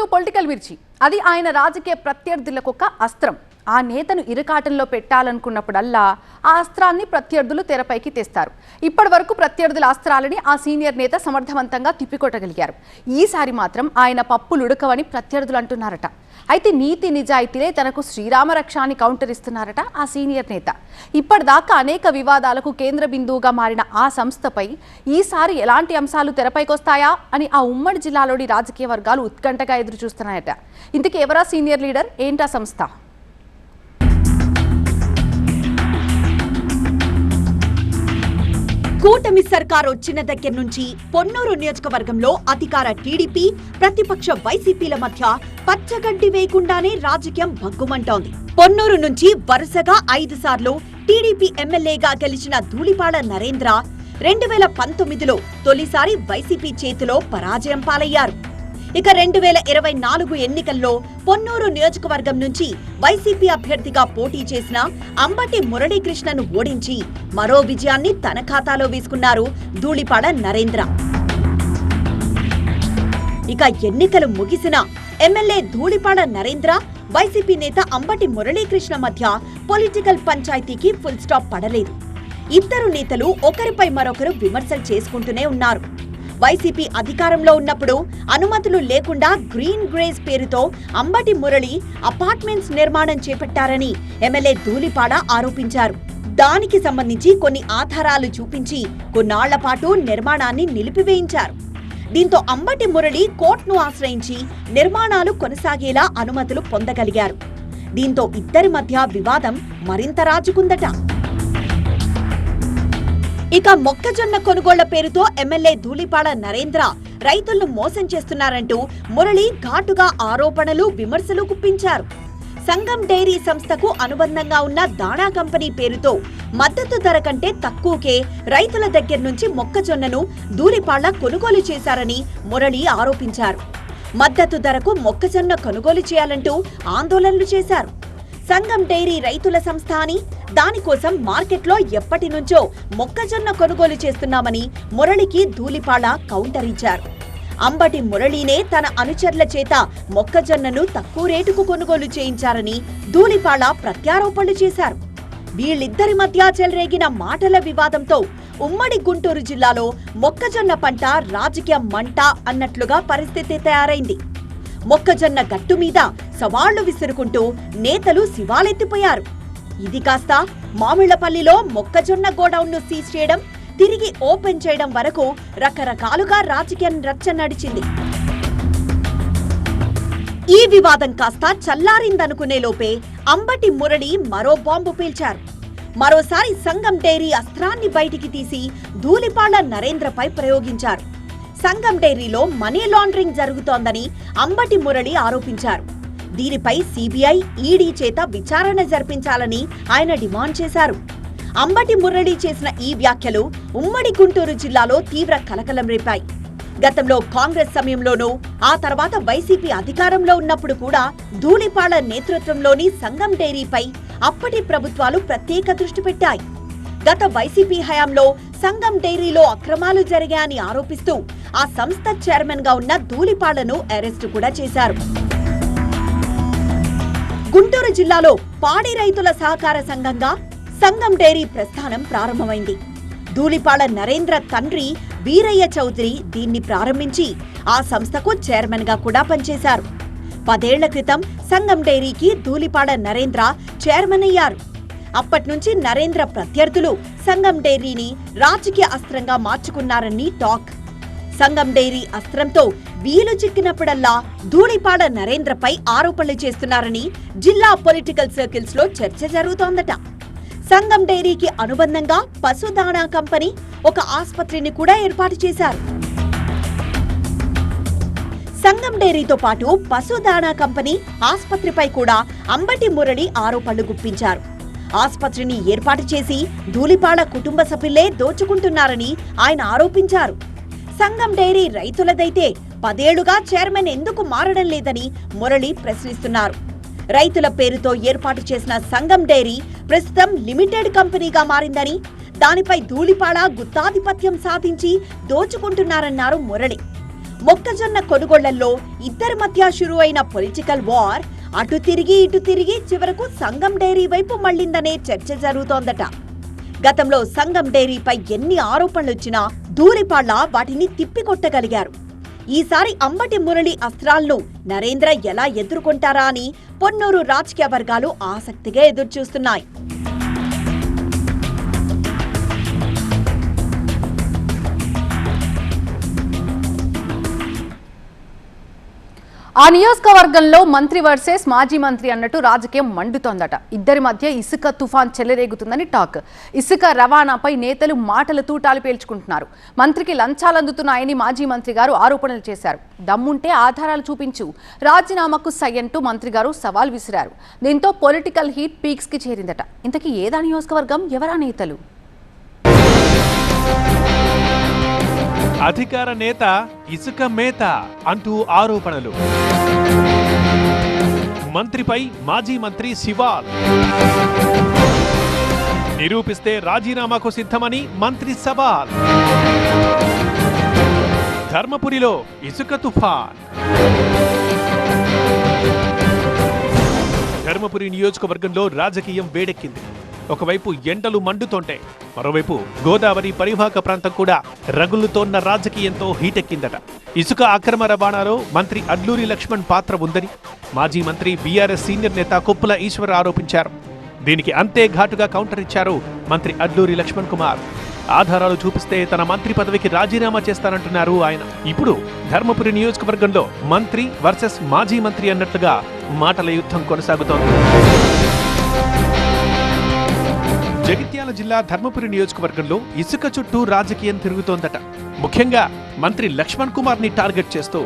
దీంతో పొలిటికల్ మిర్చి అది ఆయన రాజకీయ ప్రత్యర్థులకు ఒక అస్త్రం. ఆ నేతను ఇరుకాటంలో పెట్టాలనుకున్నప్పుడల్లా ఆ అస్త్రాన్ని ప్రత్యర్థులు తెరపైకి తెస్తారు. ఇప్పటి వరకు ప్రత్యర్థుల అస్త్రాలని ఆ సీనియర్ నేత సమర్థవంతంగా తిప్పికొట్టగలిగారు. ఈసారి మాత్రం ఆయన పప్పులుడకవని ప్రత్యర్థులు అంటున్నారట. అయితే నీతి నిజాయితీలే తనకు శ్రీరామరక్ష అని కౌంటర్ ఇస్తున్నారట ఆ సీనియర్ నేత. ఇప్పటిదాకా అనేక వివాదాలకు కేంద్ర బిందువుగా మారిన ఆ సంస్థపై ఈసారి ఎలాంటి అంశాలు తెరపైకొస్తాయా అని ఆ ఉమ్మడి జిల్లాలోని రాజకీయ వర్గాలు ఉత్కంఠగా ఎదురు చూస్తున్నాయట. ఇంతకీ ఎవరా సీనియర్ లీడర్, ఏంటా సంస్థ? కూటమి సర్కార్ వచ్చిన దగ్గర నుంచి పొన్నూరు నియోజకవర్గంలో అధికార టీడీపీ, ప్రతిపక్ష వైసీపీల మధ్య పచ్చగడ్డి వేయకుండానే రాజకీయం భగ్గుమంటోంది. పొన్నూరు నుంచి వరుసగా 5 సార్లు టీడీపీ ఎమ్మెల్యేగా గెలిచిన ధూళిపాడ నరేంద్ర 2019లో తొలిసారి వైసీపీ చేతిలో పరాజయం పాలయ్యారు. ఇక 2024 ఎన్నికల్లో పొన్నూరు నియోజకవర్గం నుంచి వైసీపీ అభ్యర్థిగా పోటీ చేసిన అంబటి మురళీకృష్ణను ఓడించి మరో విజయాన్ని తన ఖాతాలో వేసుకున్నారు ధూళిపాడ నరేంద్ర. ఇక ఎన్నికలు ముగిసిన ఎమ్మెల్యే ధూళిపాడ నరేంద్ర, వైసీపీ నేత అంబటి మురళీకృష్ణ మధ్య పొలిటికల్ పంచాయతీకి ఫుల్ స్టాప్ పడలేదు. ఇద్దరు నేతలు ఒకరిపై మరొకరు విమర్శలు చేసుకుంటూనే ఉన్నారు. వైసీపీ అధికారంలో ఉన్నప్పుడు అనుమతులు లేకుండా గ్రీన్ గ్రేజ్ పేరుతో అంబటి మురళి అపార్ట్మెంట్స్ నిర్మాణం చేపట్టారని ఎమ్మెల్యే ధూళిపాడ ఆరోపించారు. దానికి సంబంధించి కొన్ని ఆధారాలు చూపించి కొన్నాళ్ల పాటు నిర్మాణాన్ని నిలిపివేయించారు. దీంతో అంబటి మురళి కోర్టును ఆశ్రయించి నిర్మాణాలు కొనసాగేలా అనుమతులు పొందగలిగారు. దీంతో ఇద్దరి మధ్య వివాదం మరింత రాజుకుందట. ఇక మొక్కజొన్న కొనుగోళ్ల పేరుతో ఎమ్మెల్యే ధూళిపాడ నరేంద్ర రైతులను మోసం చేస్తున్నారంటూ మురళి ఘాటుగా ఆరోపణలు, విమర్శలు గుప్పించారు. సంగం డైరీ సంస్థకు అనుబంధంగా ఉన్న దాణా కంపెనీ పేరుతో మద్దతు ధర కంటే తక్కువకే రైతుల దగ్గర నుంచి మొక్కజొన్నను ధూళిపాడ కొనుగోలు చేశారని మురళి ఆరోపించారు. మద్దతు ధరకు మొక్కజొన్న కొనుగోలు చేయాలంటూ ఆందోళనలు చేశారు. సంగం డైరీ రైతుల సంస్థ అని, దానికోసం మార్కెట్లో ఎప్పటి నుంచో మొక్కజొన్న కొనుగోలు చేస్తున్నామని మురళికి ధూళిపాడ కౌంటర్ ఇచ్చారు. అంబటి మురళీనే తన అనుచరుల చేత మొక్కజొన్నను తక్కువ రేటుకు కొనుగోలు చేయించారని ధూళిపాడ ప్రత్యారోపణలు చేశారు. వీళ్ళిద్దరి మధ్య చెలరేగిన మాటల వివాదంతో ఉమ్మడి గుంటూరు జిల్లాలో మొక్కజొన్న పంట రాజకీయ మంట అన్నట్లుగా పరిస్థితి తయారైంది. మొక్కజొన్న గట్టు మీద సవాళ్లు విసురుకుంటూ నేతలు శివాలెత్తిపోయారు. ఇది కాస్త మామిళ్లపల్లిలో మొక్కజొన్న గోడౌన్ను సీజ్ చేయడం, తిరిగి ఓపెన్ చేయడం వరకు రకరకాలుగా రాజకీయం రచ్చ నడిచింది. ఈ వివాదం కాస్త చల్లారిందనుకునే లోపే అంబటి మురళి మరో బాంబు పేల్చారు. మరోసారి సంగం డైరీ అస్త్రాన్ని బయటికి తీసి ధూళిపాడ నరేంద్రపై ప్రయోగించారు. సంగం డైరీలో మనీ లాండరింగ్ జరుగుతోందని అంబటి మురళి ఆరోపించారు. దీనిపై సిబిఐ, ఈడీ చేత విచారణ జరిపించాలని ఆయన డిమాండ్ చేశారు. అంబటి మురళి చేసిన ఈ వ్యాఖ్యలు ఉమ్మడి గుంటూరు జిల్లాలో తీవ్ర కలకలం రేపాయి. గతంలో కాంగ్రెస్ సమయంలోనూ, ఆ తర్వాత వైసీపీ అధికారంలో ఉన్నప్పుడు కూడా ధూళిపాడ నేతృత్వంలోని సంగం డైరీపై అప్పటి ప్రభుత్వాలు ప్రత్యేక దృష్టి పెట్టాయి. గత వైసీపీ హయాంలో సంగం డైరీలో అక్రమాలు జరిగాయని ఆరోపిస్తూ ఆ సంస్థ చైర్మన్ గా ఉన్న ధూళిపాడను అరెస్టు కూడా చేశారు. గుంటూరు జిల్లాలో పాడి రైతుల సహకార సంఘంగా సంగం డైరీ ప్రస్థానం ప్రారంభమైంది. ధూళిపాడ నరేంద్ర తండ్రి వీరయ్య చౌదరి దీన్ని ప్రారంభించి ఆ సంస్థకు చైర్మన్ గా కూడా పనిచేశారు. 10 ఏళ్ల క్రితం సంగం డైరీకి ధూళిపాడ నరేంద్ర చైర్మన్ అయ్యారు. అప్పట్నుంచి నరేంద్ర ప్రత్యర్థులు సంగం డైరీని రాజకీయ అస్త్రంగా మార్చుకున్నారని టాక్. సంగం డైరీ అస్త్రంతో వీలు చిక్కినప్పుడల్లా ధూళిపాడ నరేంద్రపై ఆరోపణలు చేస్తున్నారని జిల్లా పొలిటికల్ సర్కిల్స్ లో చర్చ జరుగుతోందట. సంగం డైరీకి అనుబంధంగా పశుదాణా కంపెనీ ఒక ఆసుపత్రిని కూడా ఏర్పాటు చేశారు. సంగం డైరీతో పాటు పశుదాణా కంపెనీ ఆసుపత్రిపై కూడా అంబటి మురళి ఆరోపణలు గుప్పించారు. ఆసుపత్రిని ఏర్పాటు చేసి ధూళిపాడ కుటుంబ సభ్యులే దోచుకుంటున్నారని ఆయన ఆరోపించారు. సంగం డైరీ రైతులదైతే 10 ఏళ్లుగా చైర్మన్ ఎందుకు మారడం లేదని మురళి ప్రశ్నిస్తున్నారు. రైతుల పేరుతో ఏర్పాటు చేసిన సంగం డైరీ ప్రస్తుతం లిమిటెడ్ కంపెనీగా మారిందని, దానిపై ధూళిపాడ గుత్తాధిపత్యం సాధించి దోచుకుంటున్నారన్నారు మురళి. మొక్కజొన్న కొనుగోళ్లలో ఇద్దరి మధ్య షురు అయిన పొలిటికల్ వార్ అటు తిరిగి ఇటు తిరిగి చివరకు సంగం డైరీ వైపు మళ్లిందనే చర్చ జరుగుతోందట. గతంలో సంగం డైరీపై ఎన్ని ఆరోపణలొచ్చినా ధూళిపాళ్ల వాటిని తిప్పికొట్టగలిగారు. ఈసారి అంబటి మురళి అస్త్రాలను నరేంద్ర ఎలా ఎదుర్కొంటారా అని పొన్నూరు రాజకీయ వర్గాలు ఆసక్తిగా ఎదురుచూస్తున్నాయి. ఆ నియోజకవర్గంలో మంత్రి వర్సెస్ మాజీ మంత్రి అన్నట్టు రాజకీయం మండుతోందట. ఇద్దరి మధ్య ఇసుక తుఫాన్ చెలరేగుతుందని టాక్. ఇసుక రవాణాపై నేతలు మాటల తూటాలు పేల్చుకుంటున్నారు. మంత్రికి లంచాలు అందుతున్నాయని మాజీ మంత్రి గారు ఆరోపణలు చేశారు. దమ్ముంటే ఆధారాలు చూపించు, రాజీనామాకు సై అంటూ మంత్రి గారు సవాల్ విసిరారు. దీంతో పొలిటికల్ హీట్ పీక్స్ కి చేరిందట. ఇంతకీ ఏదా నియోజకవర్గం, ఎవరా నేతలు? అధికార నేత ఇసుక మేత అంటూ ఆరోపణలు. మంత్రిపై మాజీ మంత్రి శివాల్. నిరూపిస్తే రాజీనామాకు సిద్ధమని మంత్రి సవాల్. ధర్మపురిలో ఇసుక తుఫాన్. ధర్మపురి నియోజకవర్గంలో రాజకీయం వేడెక్కింది. ఒకవైపు ఎండలు మండుతోంటే మరోవైపు గోదావరి పరివాహక ప్రాంతం కూడా రగులుతోన్న రాజకీయంతో హీటెక్కిందట. ఇసుక అక్రమ రవాణాలో మంత్రి అడ్లూరి లక్ష్మణ్ పాత్ర ఉందని మాజీ మంత్రి బీఆర్ఎస్ సీనియర్ నేత కొప్పుల ఈశ్వర్ ఆరోపించారు. దీనికి అంతే ఘాటుగా కౌంటర్ ఇచ్చారు మంత్రి అడ్లూరి లక్ష్మణ్ కుమార్. ఆధారాలు చూపిస్తే తన మంత్రి పదవికి రాజీనామా చేస్తానంటున్నారు ఆయన. ఇప్పుడు ధర్మపురి నియోజకవర్గంలో మంత్రి వర్సెస్ మాజీ మంత్రి అన్నట్లుగా మాటల యుద్ధం కొనసాగుతోంది. జగిత్యాల జిల్లా ధర్మపురి నియోజకవర్గంలో ఇసుక చుట్టూ రాజకీయం తిరుగుతోందట. ముఖ్యంగా మంత్రి లక్ష్మణ్ కుమార్ ని టార్గెట్ చేస్తూ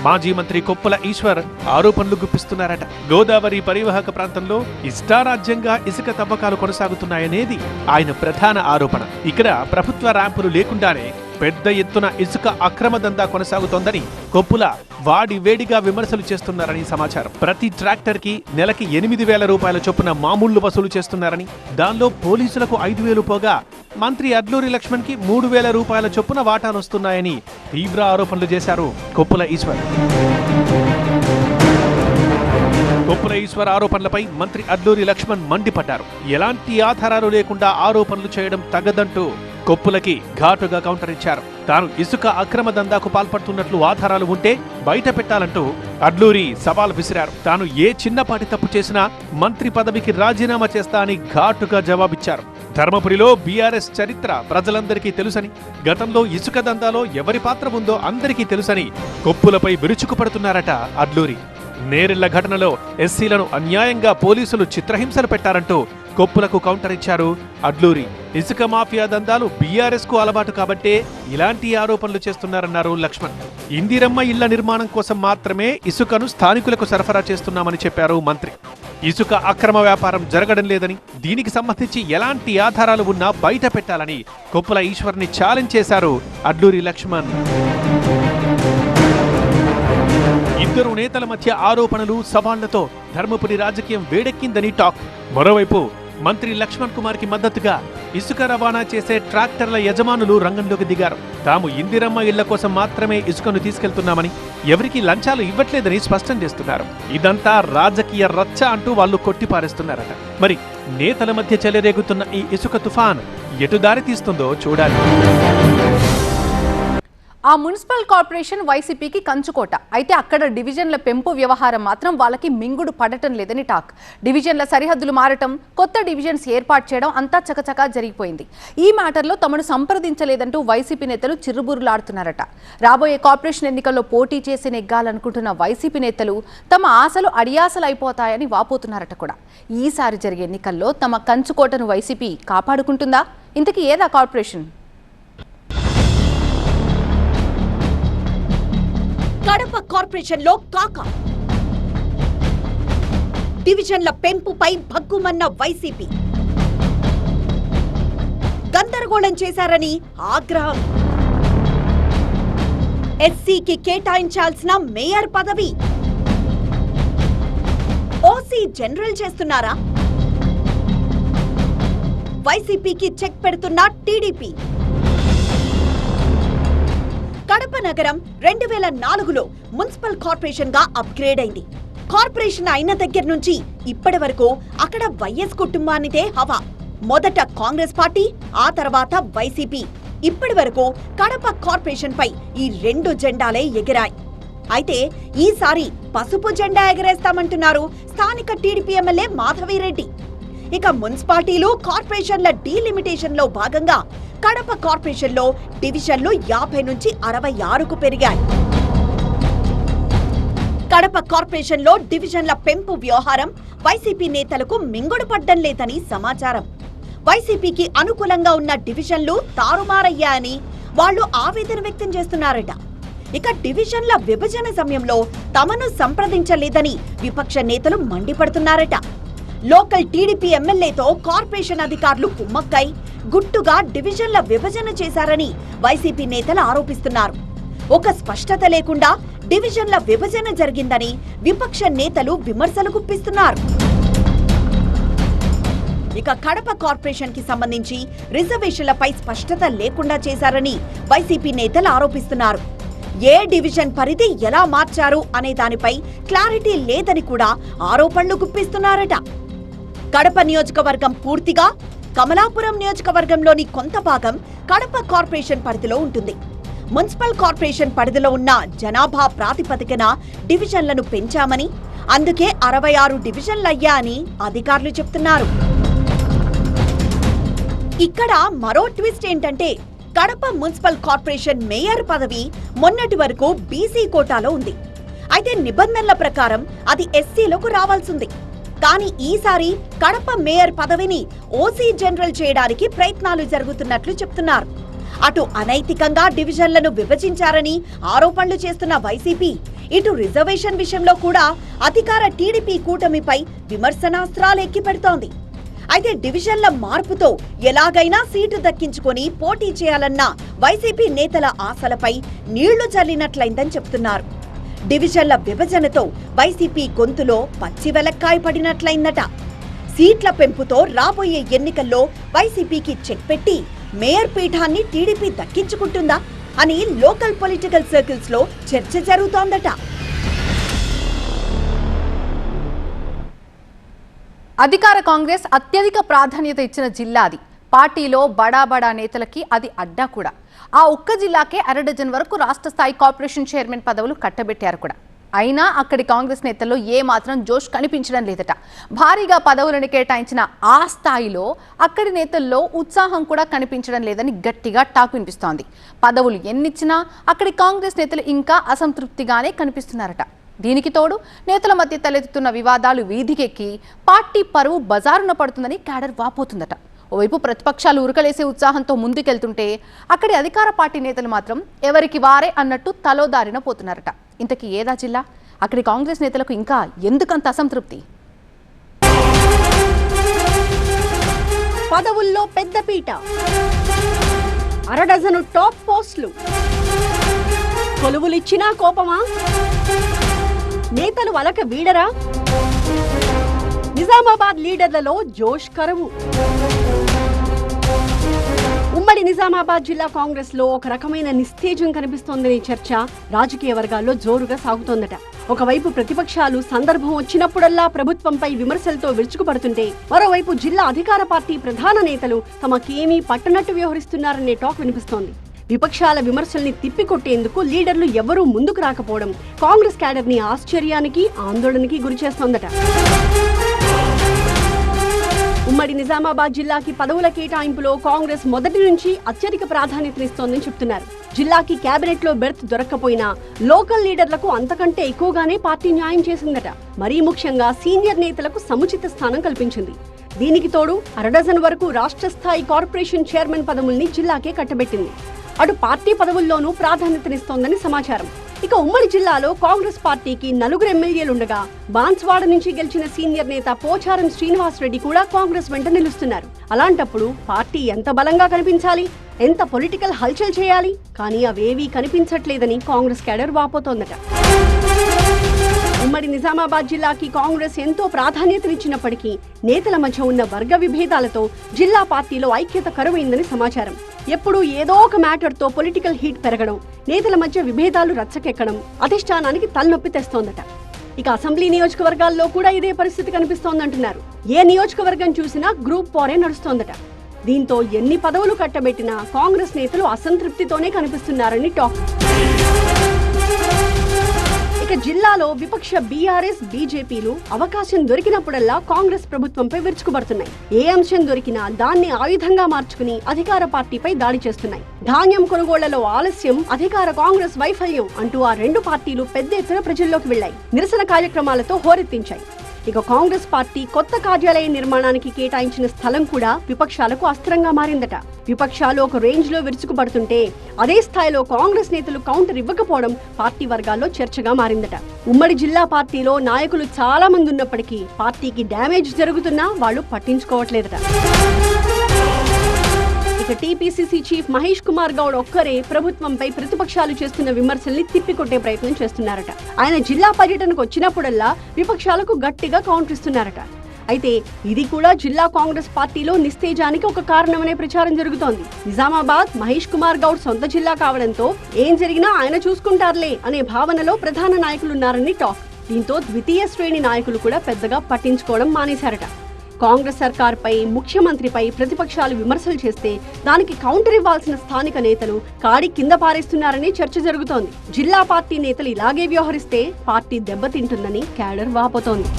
మాజీ మంత్రి కొప్పుల ఈశ్వర్ ఆరోపణలు గుప్పిస్తున్నారట. గోదావరి పరివాహక ప్రాంతంలో ఇష్టారాజ్యంగా ఇసుక తవ్వకాలు కొనసాగుతున్నాయనేది ఆయన ప్రధాన ఆరోపణ. ఇక్కడ ప్రభుత్వ ర్యాంపులు లేకుండానే పెద్ద ఎత్తున ఇసుక అక్రమ దందా కొనసాగుతోందని కొప్పుల వాడి వేడిగా విమర్శలు చేస్తున్నారని సమాచారం. ప్రతి ట్రాక్టర్ కి నెలకి 8,000 రూపాయల చొప్పున మామూళ్లు వసూలు చేస్తున్నారని, దానిలో పోలీసులకు 5,000 పోగా మంత్రి అడ్లూరి లక్ష్మణ్ కి 3,000 రూపాయల చొప్పున వాటాలొస్తున్నాయని తీవ్ర ఆరోపణలు చేశారు కొప్పుల ఈశ్వర్. కొప్పుల ఈశ్వర్ ఆరోపణలపై మంత్రి అడ్లూరి లక్ష్మణ్ మండిపడ్డారు. ఎలాంటి ఆధారాలు లేకుండా ఆరోపణలు చేయడం తగదంటూ కొప్పులకి ఘాటుగా కౌంటర్ ఇచ్చారు. తాను ఇసుక అక్రమ దందాకు పాల్పడుతున్నట్లు ఆధారాలు ఉంటే బయట పెట్టాలంటూ అడ్లూరి సవాల్ విసిరారు. తాను ఏ చిన్నపాటి తప్పు చేసినా మంత్రి పదవికి రాజీనామా చేస్తా అని ఘాటుగా జవాబిచ్చారు. ధర్మపురిలో బీఆర్ఎస్ చరిత్ర ప్రజలందరికీ తెలుసని, గతంలో ఇసుక దందాలో ఎవరి పాత్ర ఉందో అందరికీ తెలుసని కొప్పులపై విరుచుకుపడుతున్నారట అడ్లూరి. నేరెళ్ల ఘటనలో ఎస్సీలను అన్యాయంగా పోలీసులు చిత్రహింసలు పెట్టారంటూ కొప్పులకు కౌంటర్ ఇచ్చారు అడ్లూరి. ఇసుక మాఫియా దందాలు బీఆర్ఎస్ కు అలవాటు కాబట్టే ఇలాంటి ఆరోపణలు చేస్తున్నారన్నారు లక్ష్మణ్. ఇందిరమ్మ ఇళ్ల నిర్మాణం కోసం మాత్రమే ఇసుకను స్థానికులకు సరఫరా చేస్తున్నామని చెప్పారు మంత్రి. ఇసుక అక్రమ వ్యాపారం జరగడం లేదని, దీనికి సంబంధించి ఎలాంటి ఆధారాలు ఉన్నా బయట పెట్టాలని కొప్పుల ఈశ్వర్ని ఛాలెంజ్ చేశారు అడ్లూరి లక్ష్మణ్. ఇద్దరు నేతల మధ్య ఆరోపణలు, సవాళ్లతో ధర్మపురి రాజకీయం వేడెక్కిందని టాక్. మరోవైపు మంత్రి లక్ష్మణ్ కుమార్ కి మద్దతుగా ఇసుక రవాణా చేసే ట్రాక్టర్ల యజమానులు రంగంలోకి దిగారు. తాము ఇందిరమ్మ ఇళ్ల కోసం మాత్రమే ఇసుకను తీసుకెళ్తున్నామని, ఎవరికి లంచాలు ఇవ్వట్లేదని స్పష్టం చేస్తున్నారు. ఇదంతా రాజకీయ రచ్చ అంటూ వాళ్ళు కొట్టిపారేస్తున్నారట. మరి నేతల మధ్య చెలరేగుతున్న ఈ ఇసుక తుఫాన్ ఎటు దారి తీస్తుందో చూడాలి. ఆ మున్సిపల్ కార్పొరేషన్ వైసీపీకి కంచుకోట. అయితే అక్కడ డివిజన్ల పెంపు వ్యవహారం మాత్రం వాళ్ళకి మింగుడు పడటం లేదని టాక్. డివిజన్ల సరిహద్దులు మారటం, కొత్త డివిజన్స్ ఏర్పాటు చేయడం అంతా చకచకా జరిగిపోయింది. ఈ మ్యాటర్లో తమను సంప్రదించలేదంటూ వైసీపీ నేతలు చిర్రుబుర్రులాడుతున్నారట. రాబోయే కార్పొరేషన్ ఎన్నికల్లో పోటీ చేసి నెగ్గాలనుకుంటున్న వైసీపీ నేతలు తమ ఆశలు అడియాసలు అయిపోతాయని వాపోతున్నారట కూడా. ఈసారి జరిగే ఎన్నికల్లో తమ కంచుకోటను వైసీపీ కాపాడుకుంటుందా? ఇంతకీ ఏదా కార్పొరేషన్? కడప కార్పొరేషన్ లో కాకా. డివిజన్ల పెంపుపై భగ్గుమన్న వైసీపీ. గందరగోళం చేశారని ఆగ్రహం. ఎస్సీకి కేటాయించాల్సిన మేయర్ పదవి ఓసీ జనరల్ చేస్తున్నారా? వైసీపీకి చెక్ పెడుతున్న టీడీపీ. కడప నగరం 2004లో మున్సిపల్ కార్పొరేషన్ గా అప్గ్రేడ్ అయింది. కార్పొరేషన్ అయిన దగ్గర నుంచి ఇప్పటి వరకు అక్కడ వైఎస్ కుటుంబానిదే హవా. మొదట కాంగ్రెస్ పార్టీ, ఆ తర్వాత వైసీపీ. ఇప్పటి వరకు కడప కార్పొరేషన్ పై ఈ 2 జెండాలే ఎగిరాయి. అయితే ఈసారి పసుపు జెండా ఎగరేస్తామంటున్నారు స్థానిక టీడీపీ ఎమ్మెల్యే మాధవిరెడ్డి. ఇక మున్సిపాలిటీలు, కార్పొరేషన్ల డీలిమిటేషన్ లో భాగంగా కడప కార్పొరేషన్ లో డివిజన్లు 50 నుంచి 66కు పెరిగాయి. కడప కార్పొరేషన్ లో డివిజన్ల పెంపు వ్యవహారం వైసీపీ నేతలకు మింగుడు పడ్డం లేదని సమాచారం. వైసీపీకి అనుకూలంగా ఉన్న డివిజన్లు తారుమారయ్యాయని వాళ్లు ఆవేదన వ్యక్తం చేస్తున్నారట. ఇక డివిజన్ల విభజన సమయంలో తమను సంప్రదించలేదని విపక్ష నేతలు మండిపడుతున్నారట. లోకల్ టీడీపీ ఎమ్మెల్యేతో కార్పొరేషన్ అధికారులు కుమ్మక్కై గుట్టుగా డివిజన్ల విభజన చేశారని వైసీపీ నేతలు ఆరోపిస్తున్నారు. ఒక స్పష్టత లేకుండా డివిజన్ల విభజన జరిగిందని విపక్ష నేతలు విమర్శలు గుప్పిస్తున్నారు. ఇక కడప కార్పొరేషన్ కి సంబంధించి రిజర్వేషన్లపై స్పష్టత లేకుండా చేశారని వైసీపీ నేతలు ఆరోపిస్తున్నారు. ఏ డివిజన్ పరిధి ఎలా మార్చారు అనే దానిపై క్లారిటీ లేదని కూడా ఆరోపణలు గుప్పిస్తున్నారట. కడప నియోజకవర్గం పూర్తిగా, కమలాపురం నియోజకవర్గంలోని కొంత భాగం కడప కార్పొరేషన్ పరిధిలో ఉంటుంది. మున్సిపల్ కార్పొరేషన్ పరిధిలో ఉన్న జనాభా ప్రాతిపదికన డివిజన్లను పెంచామని, అందుకే 66 డివిజన్లయ్యాయని అధికారులు చెప్తున్నారు. ఇక్కడ మరో ట్విస్ట్ ఏంటంటే కడప మున్సిపల్ కార్పొరేషన్ మేయర్ పదవి మొన్నటి వరకు బీసీ కోటాలో ఉంది. అయితే నిబంధనల ప్రకారం అది ఎస్సీలకు రావాల్సింది. కానీ ఈసారి కడప మేయర్ పదవిని ఓసీ జనరల్ చేయడానికి ప్రయత్నాలు జరుగుతున్నట్లు చెప్తున్నారు. అటు అనైతికంగా డివిజన్లను విభజించారని ఆరోపణలు చేస్తున్న వైసీపీ, ఇటు రిజర్వేషన్ విషయంలో కూడా అధికార టీడీపీ కూటమిపై విమర్శనాస్త్రాలు ఎక్కిపెడుతోంది. అయితే డివిజన్ల మార్పుతో ఎలాగైనా సీటు దక్కించుకొని పోటీ చేయాలన్న వైసీపీ నేతల ఆశలపై నీళ్లు చల్లినట్లయిందని చెప్తున్నారు. డివిజన్ల విభజనతో వైసీపీ గొంతులో పచ్చివెలక్కాయ పడినట్లయిందట. సీట్ల పెంపుతో రాబోయే ఎన్నికల్లో వైసీపీకి చెక్ పెట్టి మేయర్ పీఠాన్ని టీడీపీ దక్కించుకుంటుందా అని లోకల్ పొలిటికల్ సర్కిల్స్ లో చర్చ జరుగుతోందట. అధికార కాంగ్రెస్ అత్యధిక ప్రాధాన్యత ఇచ్చిన జిల్లా అది. పార్టీలో బడా నేతలకి అది అడ్డా కూడా. ఆ ఒక్క జిల్లాకే 1/2 డజన్ వరకు రాష్ట్ర స్థాయి కార్పొరేషన్ చైర్మన్ పదవులు కట్టబెట్టారు కూడా. అయినా అక్కడి కాంగ్రెస్ నేతల్లో ఏ మాత్రం జోష్ కనిపించడం లేదట. భారీగా పదవులను కేటాయించిన ఆ స్థాయిలో అక్కడి నేతల్లో ఉత్సాహం కూడా కనిపించడం లేదని గట్టిగా టాక్ వినిపిస్తోంది. పదవులు ఎన్నిచ్చినా అక్కడి కాంగ్రెస్ నేతలు ఇంకా అసంతృప్తిగానే కనిపిస్తున్నారట. దీనికి తోడు నేతల మధ్య తలెత్తుతున్న వివాదాలు వీధికెక్కి పార్టీ పరువు బజారున పడుతుందని క్యాడర్ వాపోతుందట. ఓవైపు ప్రతిపక్షాలు ఉరకలేసే ఉత్సాహంతో ముందుకెళ్తుంటే అక్కడి అధికార పార్టీ నేతలు మాత్రం ఎవరికి వారే అన్నట్టు తలోదారిన పోతున్నారట. ఇంతకీ ఏదా జిల్లా? అక్కడి కాంగ్రెస్ నేతలకు ఇంకా ఎందుకంత అసంతృప్తి? పదవుల్లో పెద్దపీట, 1/2 డజను టాప్ పోస్టులు, కొలువులిచ్చినా కోపమా? నేతలు అలక వీడరా? నిజామాబాద్ లీడర్లలో జోష్ కరువు. ఉమ్మడి నిజామాబాద్ జిల్లా కాంగ్రెస్ లో ఒక రకమైన నిస్తేజం కనిపిస్తోందనే చర్చ రాజకీయ వర్గాల్లో జోరుగా సాగుతోందట. ఒకవైపు ప్రతిపక్షాలు సందర్భం వచ్చినప్పుడల్లా ప్రభుత్వంపై విమర్శలతో విరుచుకుపడుతుంటే, మరోవైపు జిల్లా అధికార పార్టీ ప్రధాన నేతలు తమకేమీ పట్టనట్టు వ్యవహరిస్తున్నారనే టాక్ వినిపిస్తోంది. విపక్షాల విమర్శల్ని తిప్పికొట్టేందుకు లీడర్లు ఎవరూ ముందుకు రాకపోవడం కాంగ్రెస్ క్యాడర్ ని ఆశ్చర్యానికి, ఆందోళనకి గురిచేస్తోందట. ఉమ్మడి నిజామాబాద్ జిల్లాకి పదవుల కేటాయింపులో కాంగ్రెస్ మొదటి నుంచి అత్యధిక ప్రాధాన్యతనిస్తోందని చెప్తున్నారు. జిల్లాకి కేబినెట్ లో బెర్త్ దొరక్కపోయినా లోకల్ లీడర్లకు అంతకంటే ఎక్కువగానే పార్టీ న్యాయం చేసిందట. మరీ ముఖ్యంగా సీనియర్ నేతలకు సముచిత స్థానం కల్పించింది. దీనికి తోడు 1/2 డజన్ వరకు రాష్ట్ర స్థాయి కార్పొరేషన్ చైర్మన్ పదవుల్ని జిల్లాకే కట్టబెట్టింది. అటు పార్టీ పదవుల్లోనూ ప్రాధాన్యతనిస్తోందని సమాచారం. ఇక ఉమ్మడి జిల్లాలో కాంగ్రెస్ పార్టీకి 4 ఎమ్మెల్యేలుండగా బాన్స్వాడ నుంచి గెలిచిన సీనియర్ నేత పోచారం శ్రీనివాస్ రెడ్డి కూడా కాంగ్రెస్ వెంట నిలుస్తున్నారు. అలాంటప్పుడు పార్టీ ఎంత బలంగా కనిపించాలి, ఎంత పొలిటికల్ హల్చల్ చేయాలి? కానీ అవేవీ కనిపించట్లేదని కాంగ్రెస్ క్యాడర్ వాపోతోందట. ఉమ్మడి నిజామాబాద్ జిల్లాకి కాంగ్రెస్ ఎంతో ప్రాధాన్యతనిచ్చినప్పటికీ నేతల మధ్య ఉన్న వర్గ విభేదాలతో జిల్లా పార్టీలో ఐక్యత కరువైందని సమాచారం. ఎప్పుడూ ఏదో ఒక మ్యాటర్తో పొలిటికల్ హీట్ పెరగడం, నేతల మధ్య విభేదాలు రచ్చకెక్కడం అధిష్టానానికి తలనొప్పి తెస్తోందట. ఇక అసెంబ్లీ నియోజకవర్గాల్లో కూడా ఇదే పరిస్థితి కనిపిస్తోందంటున్నారు. ఏ నియోజకవర్గం చూసినా గ్రూప్ వారే నడుస్తోందట. దీంతో ఎన్ని పదవులు కట్టబెట్టినా కాంగ్రెస్ నేతలు అసంతృప్తితోనే కనిపిస్తున్నారని టాక్. ఇక జిల్లాలో విపక్ష బీఆర్ఎస్, బీజేపీలు అవకాశం దొరికినప్పుడల్లా కాంగ్రెస్ ప్రభుత్వంపై విరుచుకుపడుతున్నాయి. ఏ అంశం దొరికినా దాన్ని ఆయుధంగా మార్చుకుని అధికార పార్టీపై దాడి చేస్తున్నాయి. ధాన్యం కొనుగోళ్లలో ఆలస్యం, అధికార కాంగ్రెస్ వైఫల్యం అంటూ ఆ రెండు పార్టీలు పెద్ద ఎత్తున ప్రజల్లోకి వెళ్లాయి. నిరసన కార్యక్రమాలతో హోరెత్తించాయి. ఇక కాంగ్రెస్ పార్టీ కొత్త కార్యాలయ నిర్మాణానికి కేటాయించిన స్థలం కూడా విపక్షాలకు అస్త్రంగా మారిందట. విపక్షాలు ఒక రేంజ్ లో విరుచుకుపడుతుంటే అదే స్థాయిలో కాంగ్రెస్ నేతలు కౌంటర్ ఇవ్వకపోవడం పార్టీ వర్గాల్లో చర్చగా మారిందట. ఉమ్మడి జిల్లా పార్టీలో నాయకులు చాలా మంది ఉన్నప్పటికీ పార్టీకి డ్యామేజ్ జరుగుతున్నా వాళ్ళు పట్టించుకోవట్లేదట. ఇక టీపీసీసీ చీఫ్ మహేష్ కుమార్ గౌడ్ ఒక్కరే ప్రభుత్వంపై ప్రతిపక్షాలు చేస్తున్న విమర్శల్ని తిప్పికొట్టే ప్రయత్నం చేస్తున్నారట. ఆయన జిల్లా పర్యటనకు వచ్చినప్పుడల్లా విపక్షాలకు గట్టిగా కౌంటర్ ఇస్తున్నారట. అయితే ఇది కూడా జిల్లా కాంగ్రెస్ పార్టీలో నిస్తేజానికి ఒక కారణమనే ప్రచారం జరుగుతోంది. నిజామాబాద్ మహేష్ కుమార్ గౌడ్ సొంత జిల్లా కావడంతో ఏం జరిగినా ఆయన చూసుకుంటారులే అనే భావనలో ప్రధాన నాయకులున్నారని టాక్. దీంతో ద్వితీయ శ్రేణి నాయకులు కూడా పెద్దగా పట్టించుకోవడం మానేశారట. కాంగ్రెస్ సర్కార్పై, ముఖ్యమంత్రిపై ప్రతిపక్షాలు విమర్శలు చేస్తే దానికి కౌంటర్ ఇవ్వాల్సిన స్థానిక నేతలు కాడి కింద పారేస్తున్నారని చర్చ జరుగుతోంది. జిల్లా పార్టీ నేతలు ఇలాగే వ్యవహరిస్తే పార్టీ దెబ్బతింటుందని క్యాడర్ వాపోతోంది.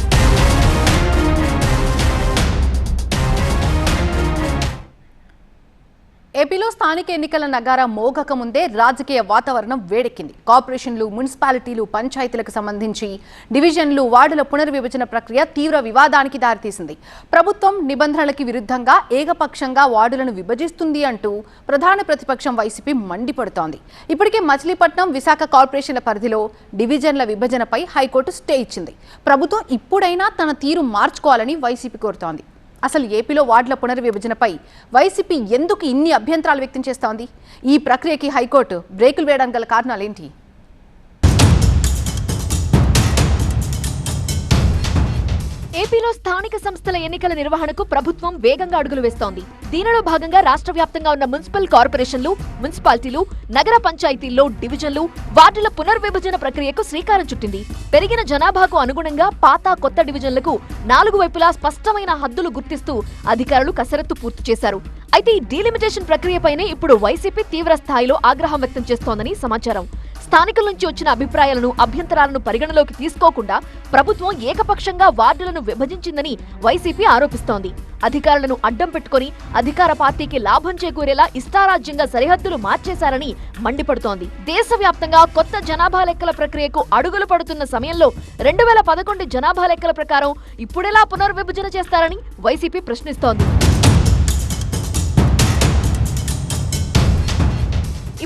ఏపీలో స్థానిక ఎన్నికల నగారా మోగక ముందే రాజకీయ వాతావరణం వేడెక్కింది. కార్పొరేషన్లు, మున్సిపాలిటీలు, పంచాయతీలకు సంబంధించి డివిజన్లు, వార్డుల పునర్విభజన ప్రక్రియ తీవ్ర వివాదానికి దారితీసింది. ప్రభుత్వం నిబంధనలకి విరుద్ధంగా ఏకపక్షంగా వార్డులను విభజిస్తుంది అంటూ ప్రధాన ప్రతిపక్షం వైసీపీ మండిపడుతోంది. ఇప్పటికే మచిలీపట్నం, విశాఖ కార్పొరేషన్ల పరిధిలో డివిజన్ల విభజనపై హైకోర్టు స్టే ఇచ్చింది. ప్రభుత్వం ఇప్పుడైనా తన తీరు మార్చుకోవాలని వైసీపీ కోరుతోంది. అసలు ఏపీలో వార్డుల పునర్విభజనపై వైసీపీ ఎందుకు ఇన్ని అభ్యంతరాలు వ్యక్తం చేస్తోంది? ఈ ప్రక్రియకి హైకోర్టు బ్రేకులు వేయడానికి గల కారణాలేంటి? ఏపీలో స్థానిక సంస్థల ఎన్నికల నిర్వహణకు ప్రభుత్వం వేగంగా అడుగులు వేస్తోంది. దీనిలో భాగంగా రాష్ట్ర వ్యాప్తంగా ఉన్న మున్సిపల్ కార్పొరేషన్లు, మున్సిపాలిటీలు, నగర పంచాయతీల్లో డివిజన్లు, వార్డుల పునర్విభజన ప్రక్రియకు శ్రీకారం చుట్టింది. పెరిగిన జనాభాకు అనుగుణంగా పాత, కొత్త డివిజన్లకు 4 వైపులా స్పష్టమైన హద్దులు గుర్తిస్తూ అధికారులు కసరత్తు పూర్తి చేశారు. అయితే ఈ డీలిమిటేషన్ ప్రక్రియపైనే ఇప్పుడు వైసీపీ తీవ్ర స్థాయిలో ఆగ్రహం వ్యక్తం చేస్తోందని సమాచారం. స్థానికుల నుంచి వచ్చిన అభిప్రాయాలను, అభ్యంతరాలను పరిగణలోకి తీసుకోకుండా ప్రభుత్వం ఏకపక్షంగా వార్డులను విభజించిందని వైసీపీ ఆరోపిస్తోంది. అధికారులను అడ్డం పెట్టుకుని అధికార పార్టీకి లాభం చేకూరేలా ఇష్టారాజ్యంగా సరిహద్దులు మార్చేశారని మండిపడుతోంది. దేశవ్యాప్తంగా కొత్త జనాభా లెక్కల ప్రక్రియకు అడుగులు పడుతున్న సమయంలో 2011 జనాభా లెక్కల ప్రకారం ఇప్పుడెలా పునర్విభజన చేస్తారని వైసీపీ ప్రశ్నిస్తోంది.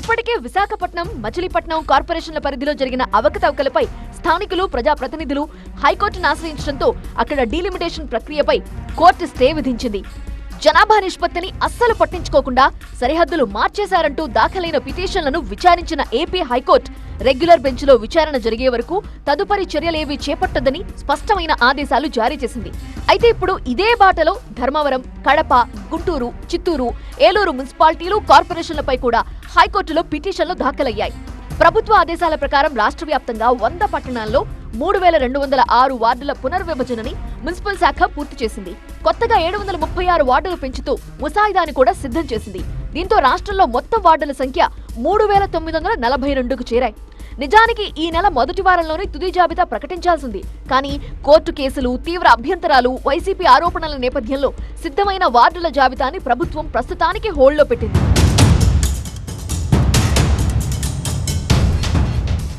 ఇప్పటికే విశాఖపట్నం, మచిలీపట్నం కార్పొరేషన్ల పరిధిలో జరిగిన అవకతవకలపై స్థానికులు, ప్రజాప్రతినిధులు హైకోర్టును ఆశ్రయించడంతో అక్కడ డీలిమిటేషన్ ప్రక్రియపై కోర్టు స్టే విధించింది. జనాభా నిష్పత్తిని అస్సలు పట్టించుకోకుండా సరిహద్దులు మార్చేశారంటూ దాఖలైన పిటిషన్లను విచారించిన ఏపీ హైకోర్టు రెగ్యులర్ బెంచ్లో విచారణ జరిగే వరకు తదుపరి చర్యలేవీ చేపట్టొద్దని స్పష్టమైన ఆదేశాలు జారీ చేసింది. అయితే ఇప్పుడు ఇదే బాటలో ధర్మవరం, కడప, గుంటూరు, చిత్తూరు, ఏలూరు మున్సిపాలిటీలు, కార్పొరేషన్లపై కూడా హైకోర్టులో పిటిషన్లు దాఖలయ్యాయి. ప్రభుత్వ ఆదేశాల ప్రకారం రాష్ట్ర వ్యాప్తంగా 100 పట్టణాల్లో 3206 వార్డుల పునర్విభజనని మున్సిపల్ శాఖ పూర్తి చేసింది. కొత్తగా 736 వార్డులు పెంచుతూ ముసాయిదాని కూడా సిద్ధం చేసింది. దీంతో రాష్ట్రంలో మొత్తం వార్డుల సంఖ్య 3942కు చేరాయి. నిజానికి ఈ నెల మొదటి వారంలోనే తుది జాబితా ప్రకటించాల్సింది. కానీ కోర్టు కేసులు, తీవ్ర అభ్యంతరాలు, వైసీపీ ఆరోపణల నేపథ్యంలో సిద్ధమైన వార్డుల జాబితాని ప్రభుత్వం ప్రస్తుతానికి హోల్డ్లో పెట్టింది.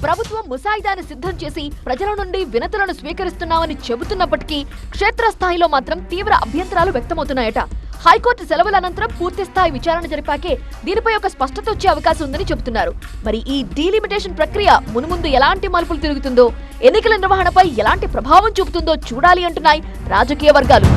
ప్రభుత్వం ముసాయిదాని సిద్ధం చేసి ప్రజల నుండి వినతులను స్వీకరిస్తున్నామని చెబుతున్నప్పటికీ క్షేత్రస్థాయిలో మాత్రం తీవ్ర అభ్యంతరాలు వ్యక్తమవుతున్నాయట. హైకోర్టు సెలవుల అనంతరం పూర్తిస్థాయి విచారణ జరిపాకే దీనిపై ఒక స్పష్టత వచ్చే అవకాశం ఉందని చెబుతున్నారు. మరి ఈ డీలిమిటేషన్ ప్రక్రియ మున్ముందు ఎలాంటి మలుపులు తిరుగుతుందో, ఎన్నికల నిర్వహణపై ఎలాంటి ప్రభావం చూపుతుందో చూడాలి అంటున్నాయి రాజకీయ వర్గాలు.